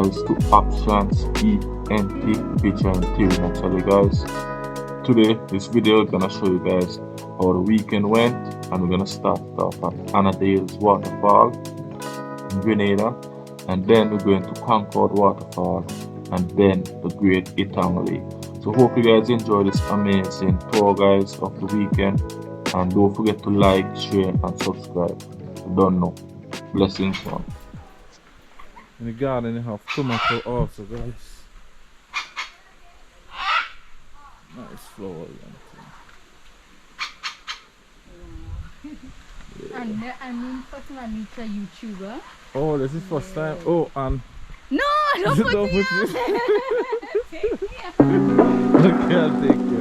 guys to options ENT featuring Theory naturally guys. Today this video is gonna show you guys how the weekend went, and we're gonna start off at Annadale's waterfall in Grenada, and then we're going to Concord waterfall, and then the Great Etang Lake. So hope you guys enjoy this amazing tour guys of the weekend, and don't forget to like, share and subscribe. Don't know. Blessings man. In the garden you have tomato also guys. Nice flowers and things. And I mean, first time I meet a YouTuber. Oh, this is first time. Oh, and No, don't put don't me put me. on. Take me out. Okay, I'll take you.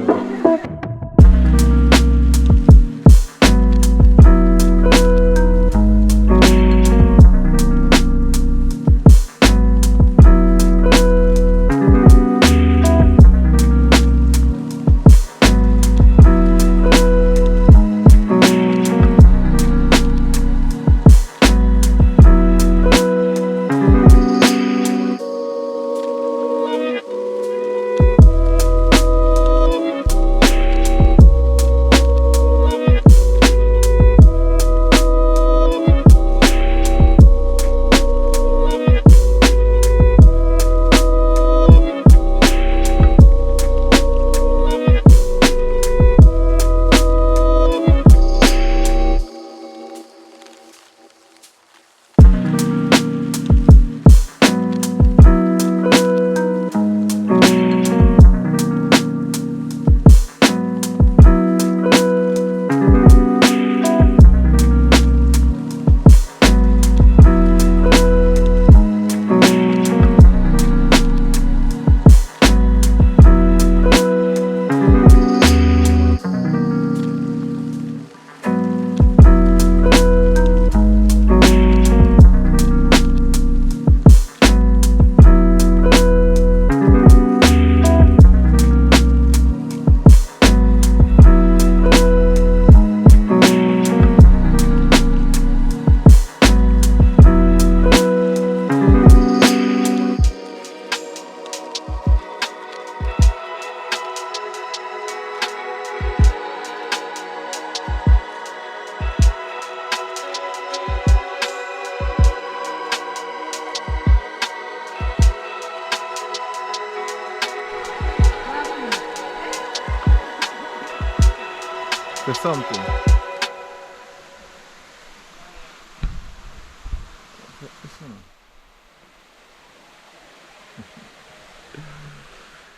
There's something.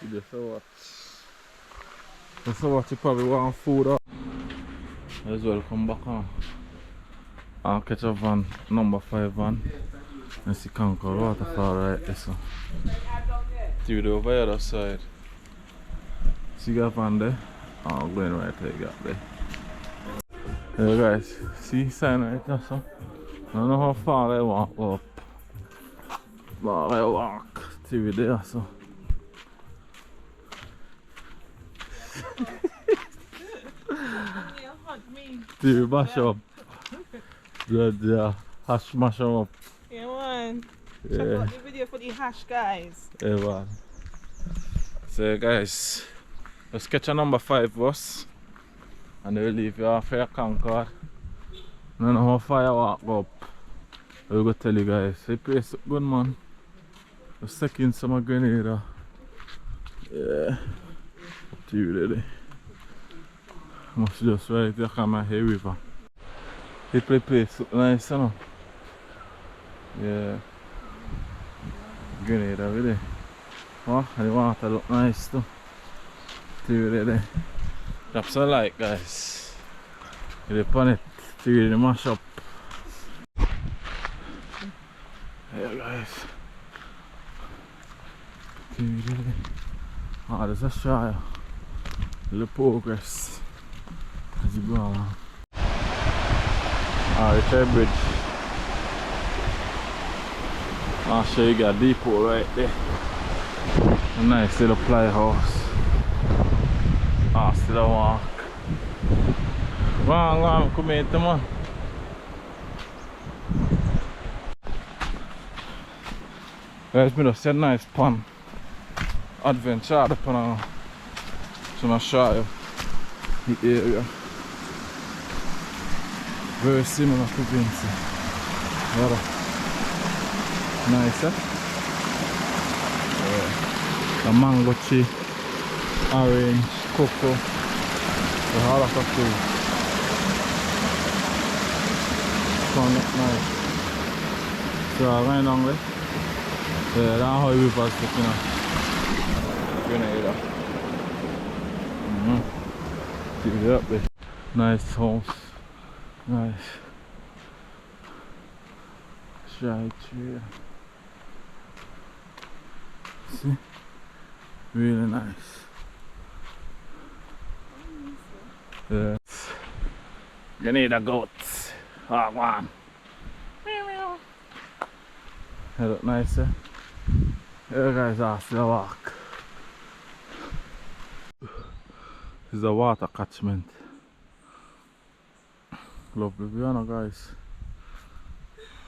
You just saw what? That's what you probably want food up. As well come back on. I'll catch a van, number 5 van. And see Concord waterfall right there so. See the over the other side. See that van there? I'm going right there, you got there. Hey guys, see sign right there so? I don't know how far I walk up. But I walk to there so. To mash up. Yeah, hash mash up. Yeah man. Yeah. Check out the video for the hash guys. Yeah man. So guys, let's catch a number 5 bus. And they'll leave you off here Concord. I don't know how far I walk up. I'll go tell you guys. The place is good man. The second summer Grenada. Yeah. Up to you really. Must just right there come my hair river. The place look nice, you know. Yeah. Grenada really. Oh, and the water look nice too. To you really. Drop some like guys. Get upon it to really mash up. Yeah guys. To you really. Oh, there's a shire. Little progress. As you go along. Alright, the bridge. I'll show you got a depot right there. A nice little ply house. Ah, still a walk. Go come here, man. Guys, me just a nice pond adventure up on so I'll show you the area. Very similar to Vinci. Yeah. Nice, eh? The mango tree, orange, cocoa, the whole lot of food. Found it nice. So right along there, that's how we pass looking at Grenada. Keep it up there. Nice house. Nice. Shy tree. See? Really nice. Yeah. Grenada goats. Oh, man. They look nice, eh? Here guys are still a walk. This is a water catchment. Lovely view, no, guys.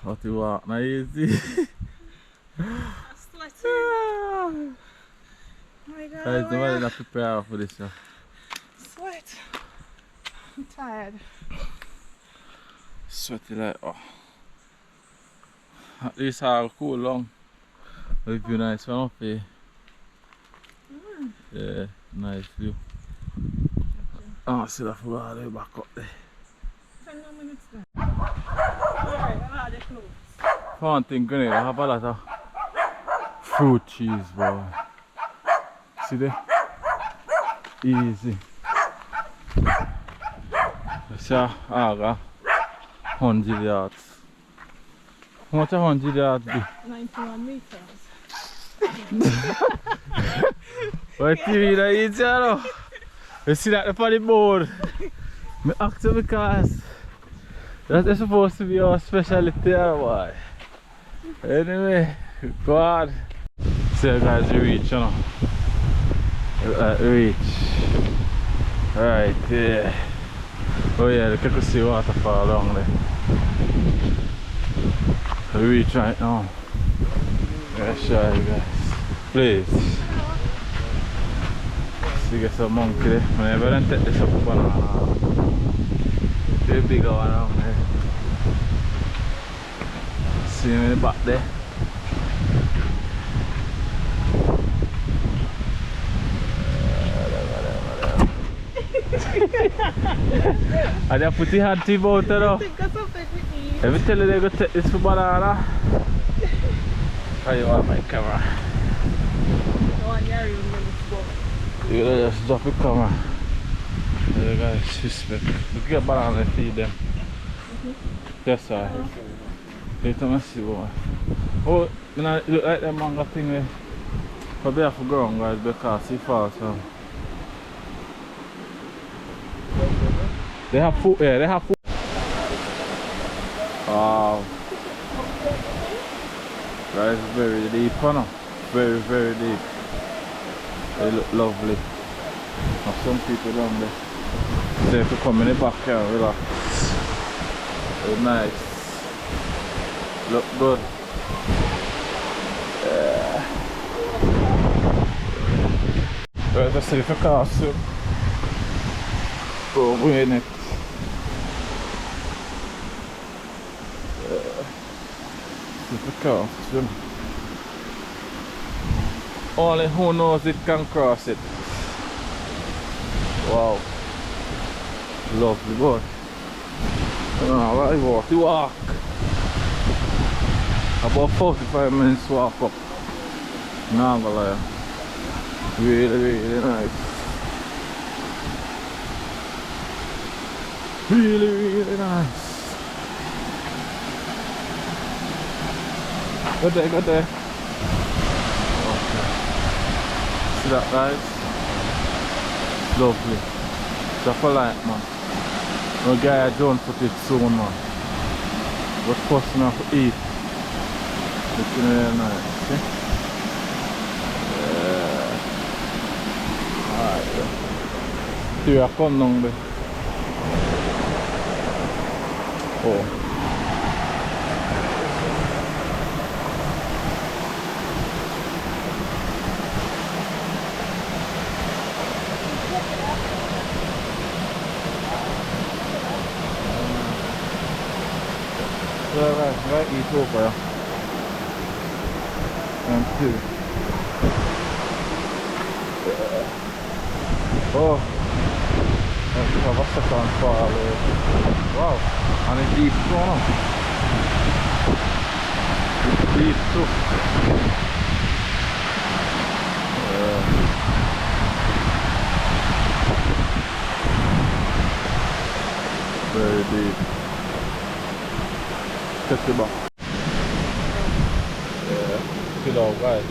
What you walk, not easy. I'm sweating. Oh my God. Guys, nobody not prepared for this. Sweat. I'm tired. Sweaty like, oh. At least I'll cool long. The view nice one up here. Yeah, nice view. Oh, I still have to go all the way back up there. 10 more minutes then. Alright, I'm out of clothes. One thing, Grenada have a lot of fruit trees, boy. See there? Easy. See how I got 100 yards. How much a 100 yards be? 91 meters. What TV that is, you know? You see that up on the board? I asked you because that is supposed to be our specialty, boy. Anyway, go on. See guys, we reach, you know. Reach. Right there. Oh yeah, look, you can see waterfall along there. We reach right now. I'll show you guys. Please. See, get some monkey there. Whenever I take this up banana. Very big one around there. See him in the back there. I just put the hand to both of them. Think of something we eat. Let me tell you they go take this for banana. How you want my camera? No one here even when it's going. You gotta just drop the camera. The guys respect. We get banana and feed them. That's all. Let me see boy. Oh, you know, it look like that mango thing there. Probably have to go on guys because it's far so. They have food, yeah, they have food. Wow. Guys, very deep, you know? Very, very deep. They look lovely. Have some people down there. They have to come in the back here and relax. Very nice. Look good. Yeah. Right, let's see if I can swim. Go in it. If I can swim. Only who knows it can cross it. Wow. Lovely boy. I walk the walk. About 45 minutes walk up. Not gonna lie. Really, really nice. Really, really nice. Good day, good day. Okay. See that, guys? Lovely. Drop a like, man. No guy don't put it soon, man. But first we have to eat. Looking really nice, see? Yeah. Alright. See, I come down there. Oh. Right, eat over. And two. Oh, let's have a second fall. Wow, and it's deep too now. It's deep too. Very deep. Check the back. Yeah, chill out guys.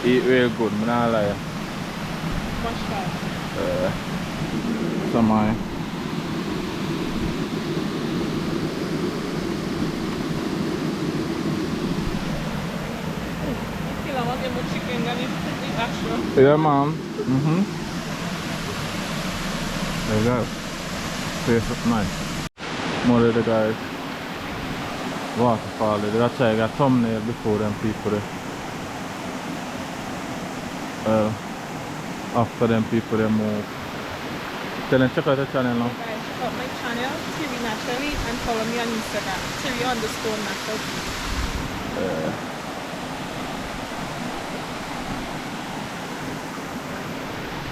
Eat real good, I'm not lie. Wash that. Some eye. Kill I want them with chicken and it's extra. Yeah, man. There you go. Tastes up nice. More of the guys. Waterfall. They got try a thumbnail before them people there. After them people they move. Tell them check out the channel now. Guys, check out my channel, TV Naturally, and follow me on Instagram, TV_natural.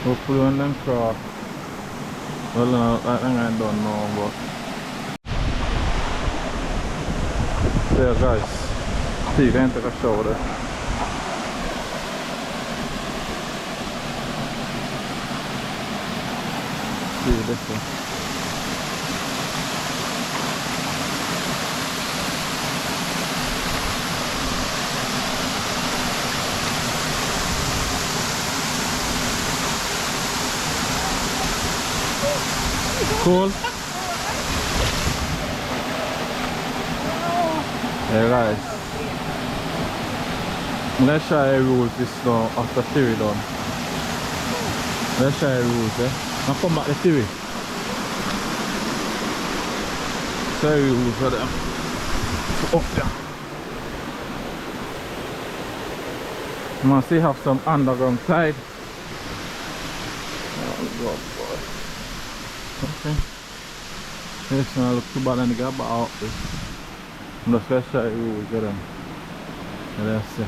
Hopefully when them cross. Well, no, I think I don't know, but there guys. See, you can take a shower there. See this one. Cool. Hey guys, let's try rules this now after theory done. Let's try rules, eh? Now come back to theory. Try rules for them. Up there. You must see have some underground side. Oh God, boy. Okay. This one look too bad and get back out this. I'm just gonna show you rules for them. Let's see.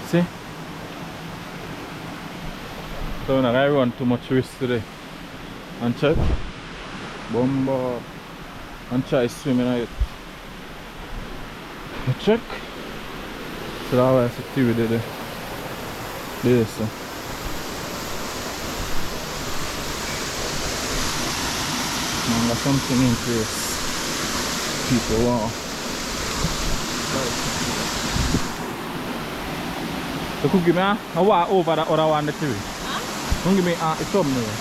See? So we're not gonna run too much risk today. And check. Bomba. And try swimming out. Check. So that's why I said TV did it. This. Man, got something in place. People want. So could give me a walk over the other one, the TV. Don't give me a thumbnail.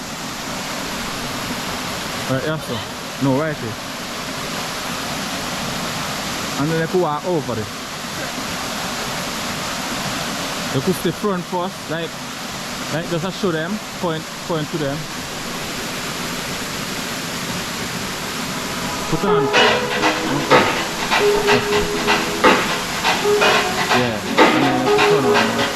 Right here, so. No, right here. And then I could walk over it. You could stay front first, like just to show them, point to them. Put on. Yeah, and then turn around.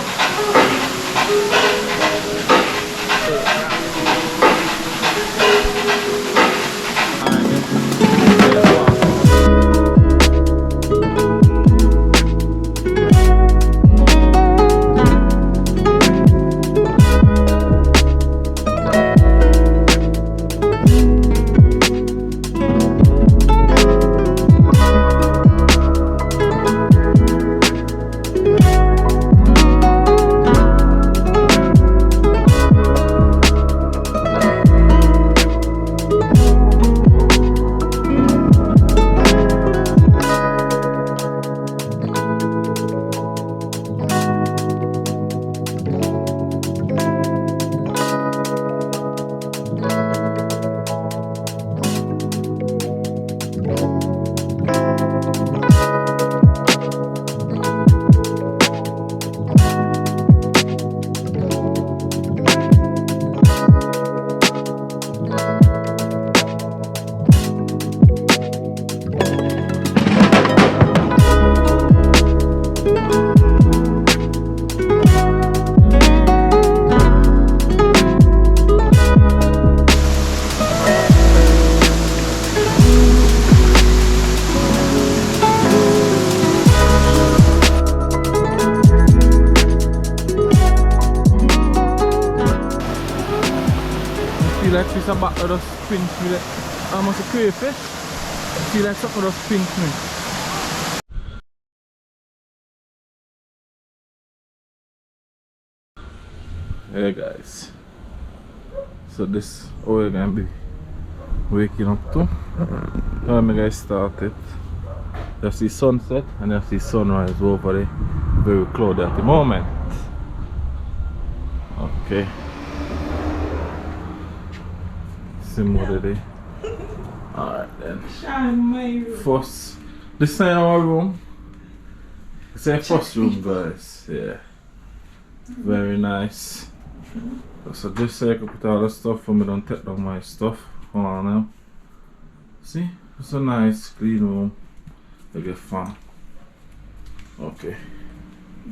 That fish a back just pinch me there. Almost a crayfish. Feel like something just pinch me. Hey guys. So this how we're gonna be waking up to. When we guys started. You see sunset and you see sunrise over there. Very cloudy at the moment. Okay. See more today. Alright then. First, this is our room. It's our first room, guys. Yeah. Very nice. So just so I can put all the stuff for me, don't take down my stuff. Hold on now. See? It's a nice clean room. I get fan. Okay.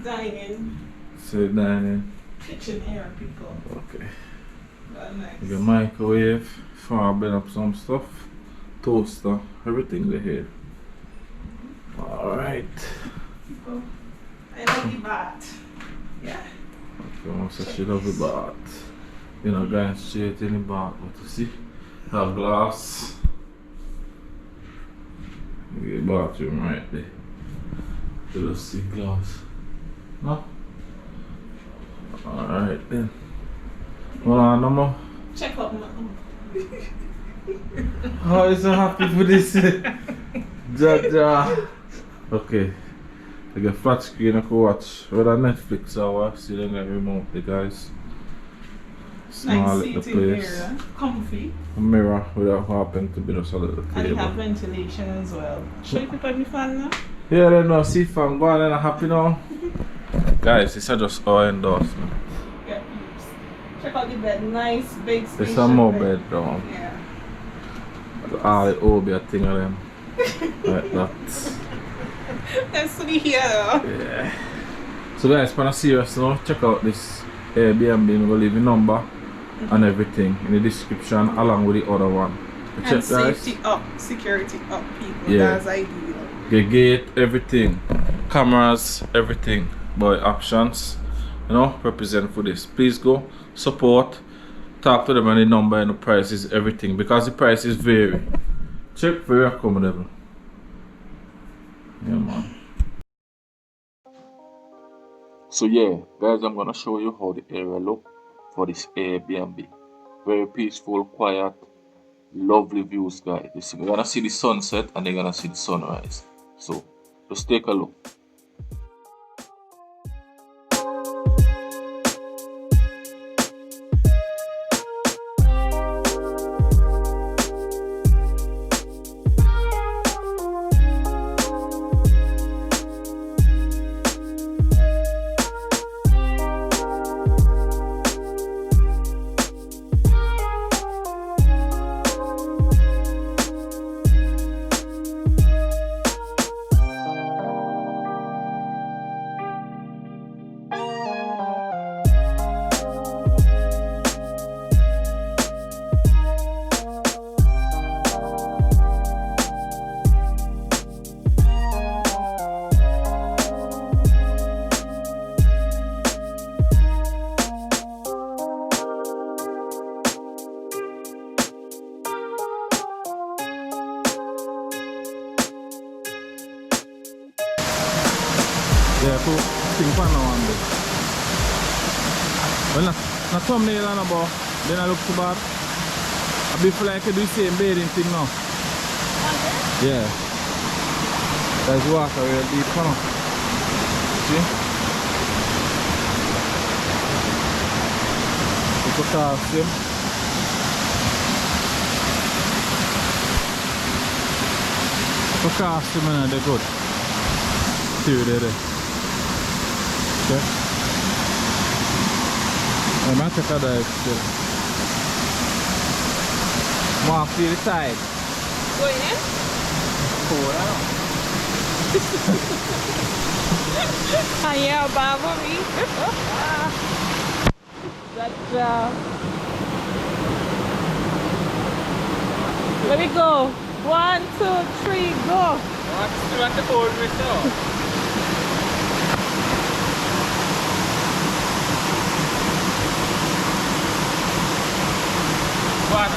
Dining. So dining. Kitchen area, people. Okay. Well, nice. You got microwave, fire burn up some stuff, toaster, everything they here. Alright. People. I love the bath. Yeah. Okay, once I should have the bath. You know, going straight in the bath, but you see, have glass. You get bathroom right there. You just see glass. No? Alright then. Hold on, no more. Check out my. Oh, I'm so happy for this. Jaja. Okay. I get flat screen I can watch. Whether Netflix or what, see them get remote the guys. Small Nice little seating place. area. Comfy. A mirror without happen to be just a little And you have table. ventilation as well. Should we put the fan now? Yeah, then no, see fam, go on and I'm happy now. Guys, this is just our endorsement. Yeah, peeps. Check out the bed. Nice, big space. There's some more bed down. Yeah. All the OB a thing of them. Like that. That's to be here though. Yeah. So guys, for a serious note, check out this Airbnb. I'm gonna leave the number and everything in the description along with the other one. And Check guys. safety up, security up, people. Yeah. That's ideal. The gate, everything. Cameras, everything. Boy, options. You know, represent for this. Please go, support, talk to them and the number and the prices, everything. Because the prices vary. Check, very accommodable. Yeah, man. So yeah, guys, I'm gonna show you how the area look for this Airbnb. Very peaceful, quiet, lovely views, guys. You see, we're gonna see the sunset and they're gonna see the sunrise. So just take a look. Yeah, so think for now and then. Well, not thumbnail and about, then I look too bad. I feel like I do the same bathing thing now. Yeah. There's water real deep now. See? It's a costume. It's a costume and they're good. See you there. Okay. I'm going to take a dive still. Walk to the side. Going in? Cool, I know. Ah, yeah, Baba me. That's let me go. 1, 2, 3, go. What's at the board with you? What?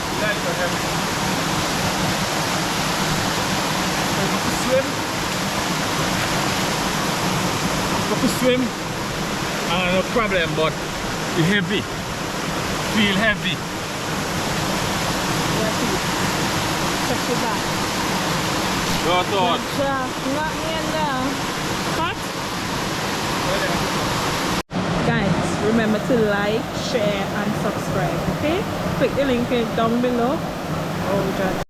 to swim, no problem, but it's heavy. Feel heavy. Touch your back. Your thought. Not me and hot. Guys, remember to like, share, and subscribe. Okay? Click the link down below. Oh, God.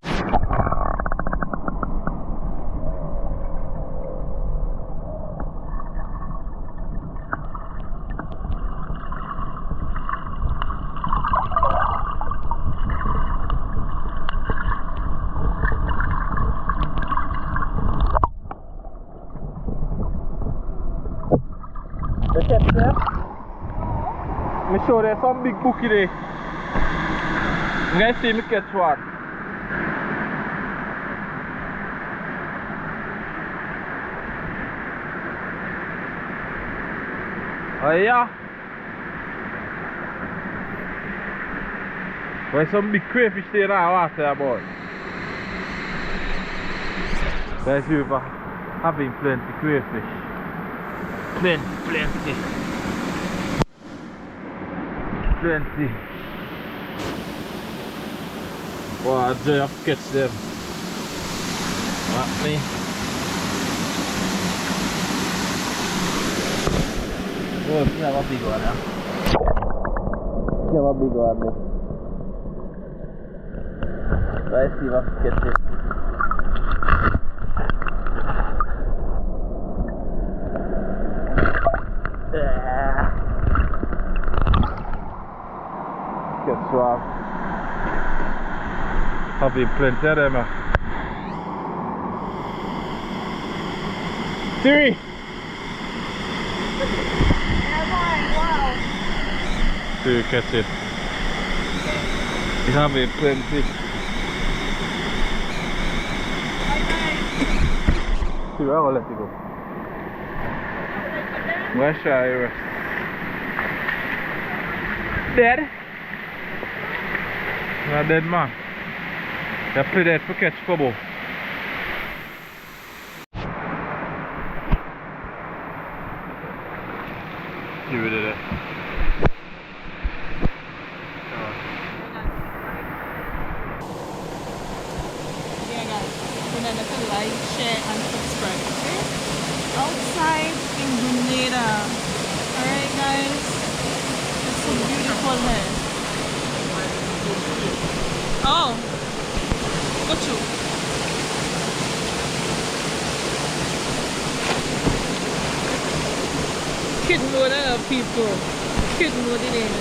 Me show there's some big bookie there. You guys see me catch one. Oh yeah. There's some big crayfish there in the water, boy. Guys, we're having plenty crayfish. Plenty. Wow, I have to catch them. What me? Oh, you have a big one, huh? You have a big one, man. Let's see if I can catch it. Get swab. Having plenty of them. 3. Wow. 2 catch it. He's having plenty. See, I will let you go. Where's Shire? Dead? Not dead, man. They play dead for catch Kobo. See what it is. Yeah, guys. Remember to like, share, and subscribe. Okay? Outside in Grenada. Alright, guys. It's so beautiful here. Oh, got you. Kid mode of people. Kid mode in here.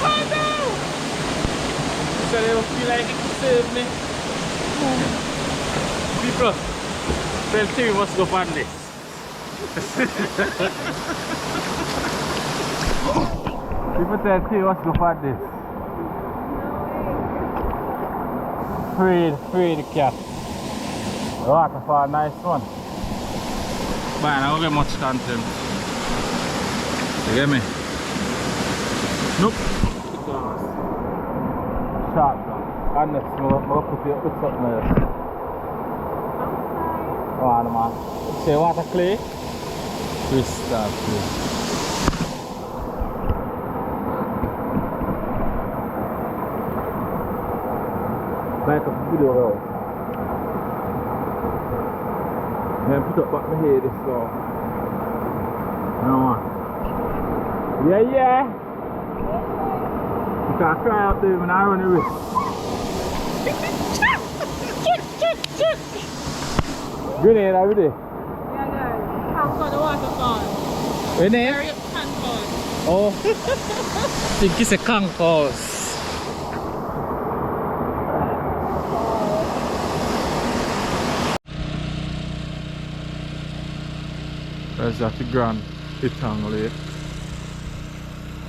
Oh no! So they don't feel like it can save me. People, tell Timmy must go find this. People tell Timmy must go find this. Free the cat. The waterfall, nice one. But I don't get much content. You get me? Nope. Sharp now. And next, I'm going to put it with something else. Oh, man. Say water clay? Crystal clay. Back up the video roll. Then put up back my head this so. Yeah. You can't cry out there when I run away. Grenada over there. Yeah, guys. How for the waterfall? Where there? Area Concord. Oh. I think it's a concourse. There's that Grand Itang Lake.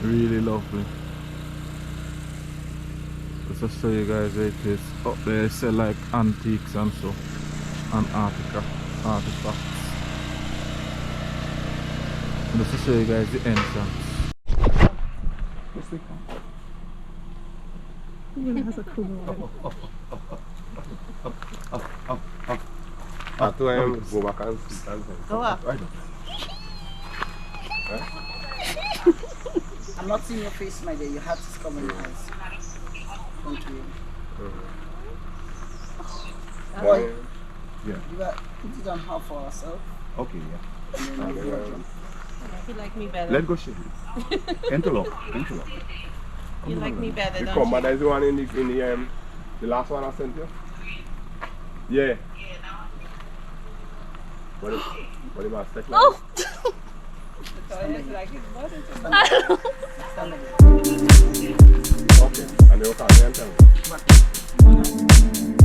Really lovely. Just to show you guys where it is. Up there they sell like antiques and so. And artifacts. Just to show you guys the entrance. Yes, they can. Even has a cool one. have to go back and sit and Go up. I'm not seeing your face, my dear. You have to cover your eyes. Thank you. Boy, You got put it on half for ourselves. okay, yeah. And then you jump. You like me better. Let go, shake it. Interlock. You like me better, The don't commander is the one in the last one I sent you? Yeah. What it must take like? Oh! Stand again. Okay, and they will come here and tell me.